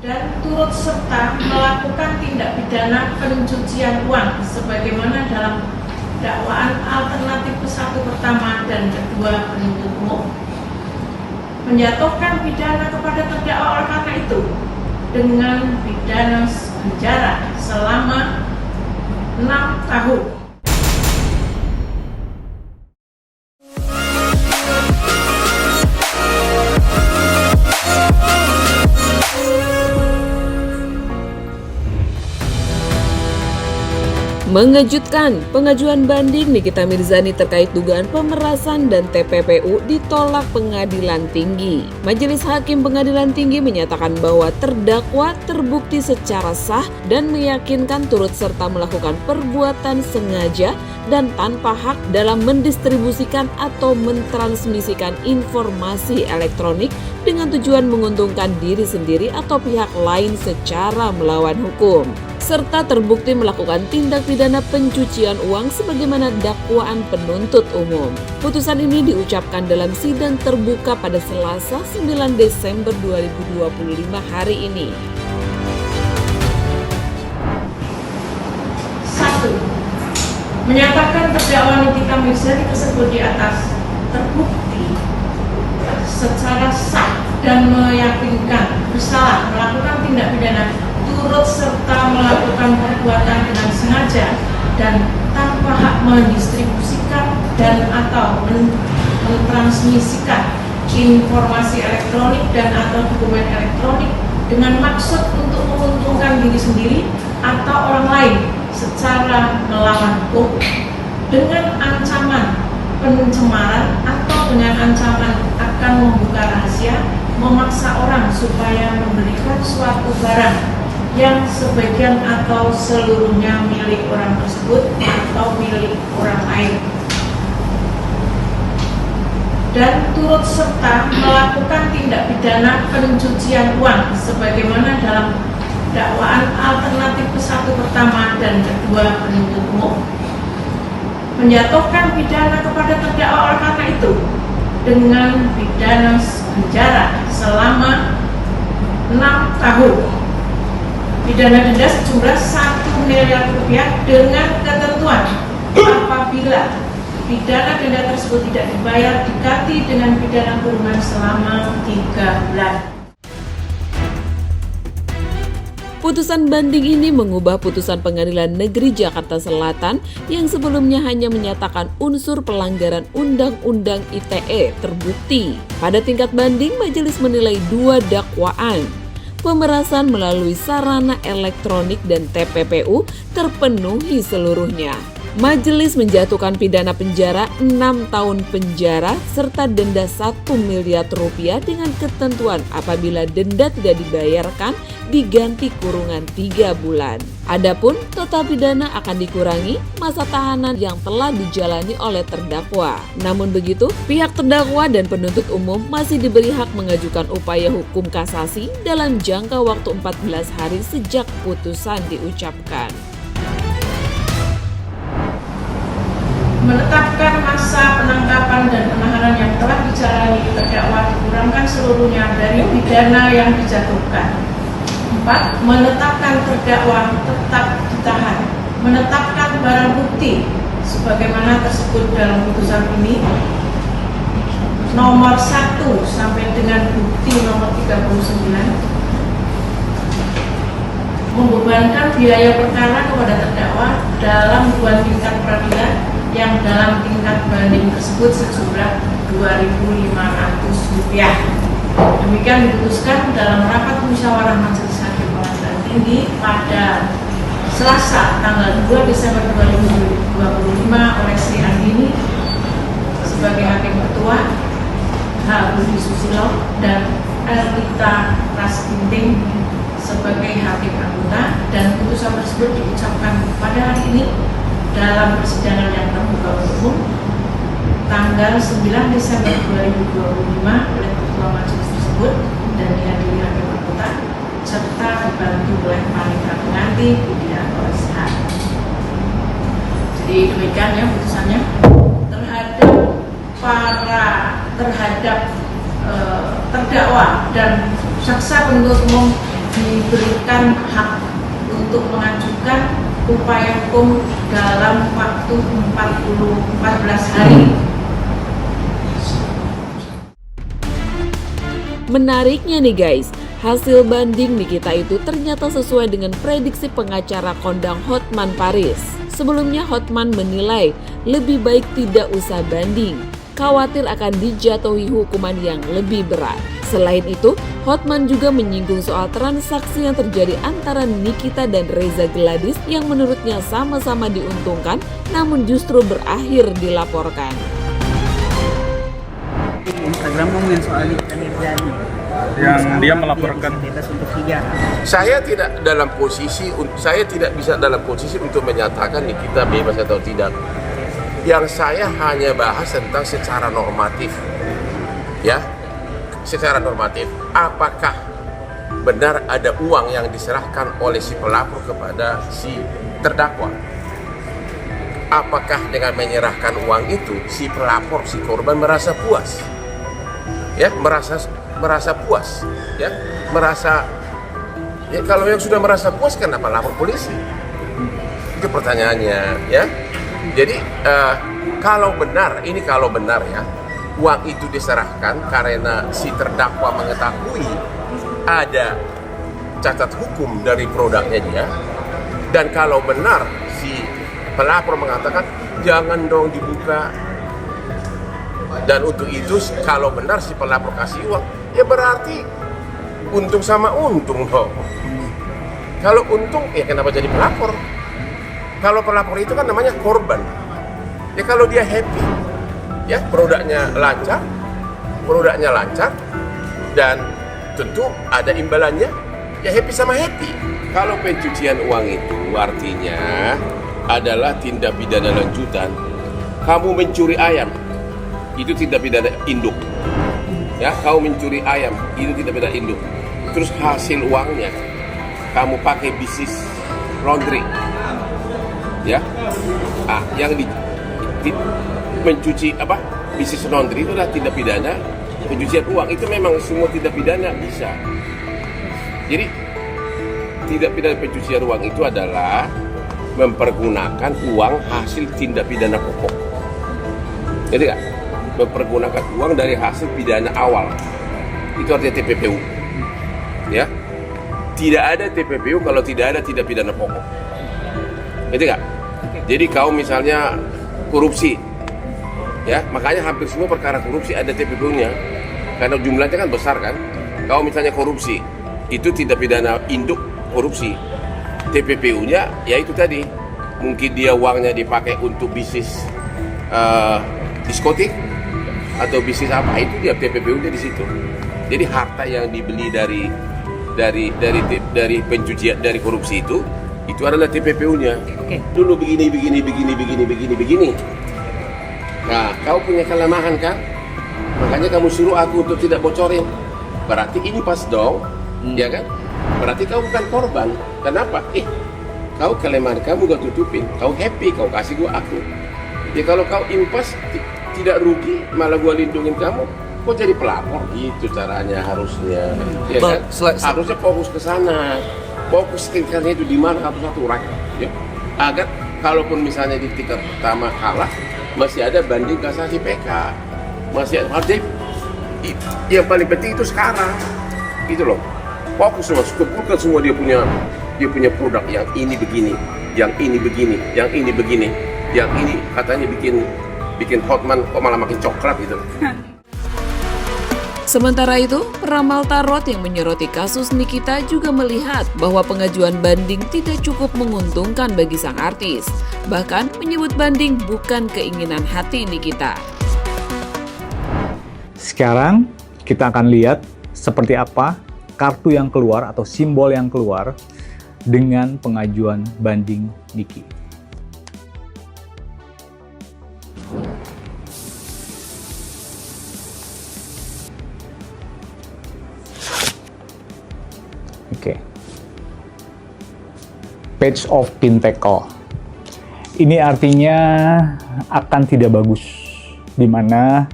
dan turut serta melakukan tindak pidana pencucian uang sebagaimana dalam dakwaan alternatif ke-1 pertama dan kedua penuntut umum, menjatuhkan pidana kepada terdakwa oleh karena itu dengan pidana penjara selama 6 tahun. Mengejutkan, pengajuan banding Nikita Mirzani terkait dugaan pemerasan dan TPPU ditolak Pengadilan Tinggi. Majelis Hakim Pengadilan Tinggi menyatakan bahwa terdakwa terbukti secara sah dan meyakinkan turut serta melakukan perbuatan sengaja dan tanpa hak dalam mendistribusikan atau mentransmisikan informasi elektronik dengan tujuan menguntungkan diri sendiri atau pihak lain secara melawan hukum, serta terbukti melakukan tindak pidana pencucian uang sebagaimana dakwaan penuntut umum. Putusan ini diucapkan dalam sidang terbuka pada Selasa 9 Desember 2025 hari ini. 1. Menyatakan terdakwa Nikita Mirzani tersebut di atas terbukti secara sah dan meyakinkan bersalah melakukan tindak pidana turut serta melakukan perbuatan dengan sengaja dan tanpa hak mendistribusikan dan atau mentransmisikan informasi elektronik dan atau dokumen elektronik dengan maksud untuk menguntungkan diri sendiri atau orang lain secara melawan hukum dengan ancaman pencemaran atau dengan ancaman akan membuka rahasia, memaksa orang supaya memberikan suatu barang yang sebagian atau seluruhnya milik orang tersebut atau milik orang lain, dan turut serta melakukan tindak pidana pencucian uang sebagaimana dalam dakwaan alternatif ke-1 pertama dan kedua penuntut umum, menjatuhkan pidana kepada terdakwa oleh karena itu dengan pidana penjara selama 6 tahun, pidana denda sejumlah 1 miliar rupiah dengan ketentuan apabila pidana denda tersebut tidak dibayar diganti dengan pidana kurungan selama 3 bulan. Putusan banding ini mengubah putusan Pengadilan Negeri Jakarta Selatan yang sebelumnya hanya menyatakan unsur pelanggaran Undang-Undang ITE terbukti. Pada tingkat banding, majelis menilai 2 dakwaan. Pemerasan melalui sarana elektronik dan TPPU terpenuhi seluruhnya. Majelis menjatuhkan pidana penjara 6 tahun penjara serta denda 1 miliar rupiah dengan ketentuan apabila denda tidak dibayarkan diganti kurungan 3 bulan. Adapun total pidana akan dikurangi masa tahanan yang telah dijalani oleh terdakwa. Namun begitu, pihak terdakwa dan penuntut umum masih diberi hak mengajukan upaya hukum kasasi dalam jangka waktu 14 hari sejak putusan diucapkan. Menetapkan masa penangkapan dan penahanan yang telah dijalani terdakwa dikurangkan seluruhnya dari pidana yang dijatuhkan. 4. Menetapkan terdakwa tetap ditahan. Menetapkan barang bukti sebagaimana tersebut dalam putusan ini nomor 1 sampai dengan bukti nomor 39 membebankan biaya perkara kepada terdakwa dalam 2 tingkat peradilan yang dalam tingkat banding tersebut sejumlah Rp2.500. Demikian diputuskan dalam rapat musyawarah Majelis Hakim Pengadilan Tinggi pada Selasa tanggal 2 Desember 2025 oleh Sri Andini sebagai Hakim Ketua, H. Budi Susilo dan Elita Raskinting sebagai Hakim Anggota, dan putusan tersebut diucapkan pada hari ini dalam persidangan yang terbuka untuk umum tanggal 9 Desember 2025 oleh Ketua Majelis tersebut dan dihadiri Hakim Anggota serta dibantu oleh panitia pengganti Widya Koresha. Jadi demikian ya putusannya terhadap terdakwa dan jaksa penuntut umum di diberikan hak untuk mengajukan upaya hukum dalam waktu 14 hari. Menariknya nih guys, hasil banding Nikita itu ternyata sesuai dengan prediksi pengacara kondang Hotman Paris. Sebelumnya Hotman menilai lebih baik tidak usah banding, khawatir akan dijatuhi hukuman yang lebih berat. Selain itu, Hotman juga menyinggung soal transaksi yang terjadi antara Nikita dan Reza Gladys yang menurutnya sama-sama diuntungkan namun justru berakhir dilaporkan. Instagram ngomongin soal Nikita Mirzani yang dia melaporkan bebas untuk hijab. Saya tidak bisa dalam posisi untuk menyatakan Nikita bebas atau tidak. Yang saya hanya bahas tentang secara normatif, ya, secara normatif. Apakah benar ada uang yang diserahkan oleh si pelapor kepada si terdakwa? Apakah dengan menyerahkan uang itu si pelapor, si korban merasa puas? Ya, merasa puas, ya, ya, kalau yang sudah merasa puas kenapa lapor polisi? Itu pertanyaannya, ya. Jadi kalau benar ya, uang itu diserahkan karena si terdakwa mengetahui ada cacat hukum dari produknya dia, dan kalau benar si pelapor mengatakan jangan dong dibuka, dan untuk itu kalau benar si pelapor kasih uang, ya berarti untung sama untung dong. Kalau untung, ya kenapa jadi pelapor? Kalau pelapor itu kan namanya korban. Ya kalau dia happy, ya produknya lancar, dan tentu ada imbalannya, ya happy sama happy. Kalau pencucian uang itu artinya adalah tindak pidana lanjutan. Kamu mencuri ayam, itu tindak pidana induk. Ya, kamu mencuri ayam, itu tindak pidana induk. Terus hasil uangnya kamu pakai bisnis laundry, ya, yang mencuci bisnis laundry itu adalah tindak pidana pencucian uang. Itu memang semua tindak pidana bisa. Jadi tindak pidana pencucian uang itu adalah mempergunakan uang hasil tindak pidana pokok. Jadi nggak? Mempergunakan uang dari hasil pidana awal, itu artinya TPPU, ya. Tidak ada TPPU kalau tidak ada tindak pidana pokok, gitu nggak? Jadi kau misalnya korupsi, ya, makanya hampir semua perkara korupsi ada TPPU-nya, karena jumlahnya kan besar kan. Kau misalnya korupsi, itu tindak pidana induk korupsi, TPPU-nya ya itu tadi, mungkin dia uangnya dipakai untuk bisnis diskotik atau bisnis apa, itu dia TPPU-nya di situ. Jadi harta yang dibeli dari pencucian, dari korupsi itu adalah TPPU-nya. Dulu begini. Nah, kau punya kelemahan kan? Makanya kamu suruh aku untuk tidak bocorin. Berarti ini pas dong, ya kan? Berarti kau bukan korban. Kenapa? Kau kelemahan kamu gak tutupin. Kau happy, kau kasih gua aku. Ya kalau kau impas tidak rugi, malah gua lindungin kamu, kok jadi pelapor? Gitu caranya harusnya, ya kan? Harusnya fokus ke sana, fokus tingkatnya itu di mana satu-satu rakyat, ya. Agar kalaupun misalnya di tingkat pertama kalah, masih ada banding kasasi PK, masih ada. Yang paling penting itu sekarang, gitu loh. Fokus semua, kumpulkan semua dia punya produk yang ini begini, yang ini begini, yang ini begini, yang ini katanya bikin Hotman kok malah makin coklat gitu. Sementara itu, peramal tarot yang menyoroti kasus Nikita juga melihat bahwa pengajuan banding tidak cukup menguntungkan bagi sang artis. Bahkan menyebut banding bukan keinginan hati Nikita. Sekarang kita akan lihat seperti apa kartu yang keluar atau simbol yang keluar dengan pengajuan banding Niki. Oke. Page of Pentacle. Ini artinya akan tidak bagus, di mana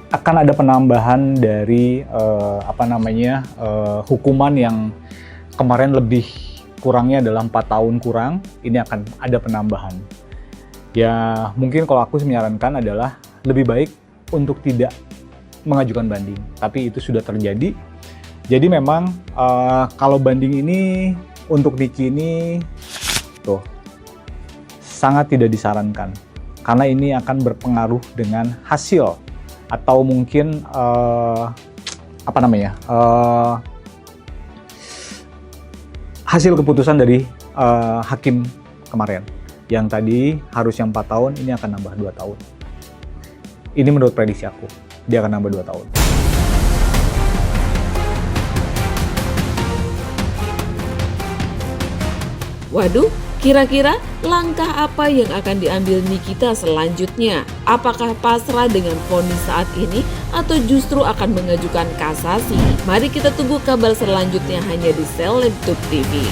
akan ada penambahan dari hukuman yang kemarin lebih kurangnya adalah 4 tahun kurang, ini akan ada penambahan. Ya mungkin kalau aku menyarankan adalah lebih baik untuk tidak mengajukan banding, tapi itu sudah terjadi. Jadi memang kalau banding ini untuk Niki ini tuh sangat tidak disarankan, karena ini akan berpengaruh dengan hasil atau mungkin hasil keputusan dari hakim kemarin. Yang tadi harusnya 4 tahun, ini akan nambah 2 tahun. Ini menurut prediksi aku, dia akan nambah 2 tahun. Waduh, kira-kira langkah apa yang akan diambil Nikita selanjutnya? Apakah pasrah dengan vonis saat ini atau justru akan mengajukan kasasi? Mari kita tunggu kabar selanjutnya hanya di Selebtube TV.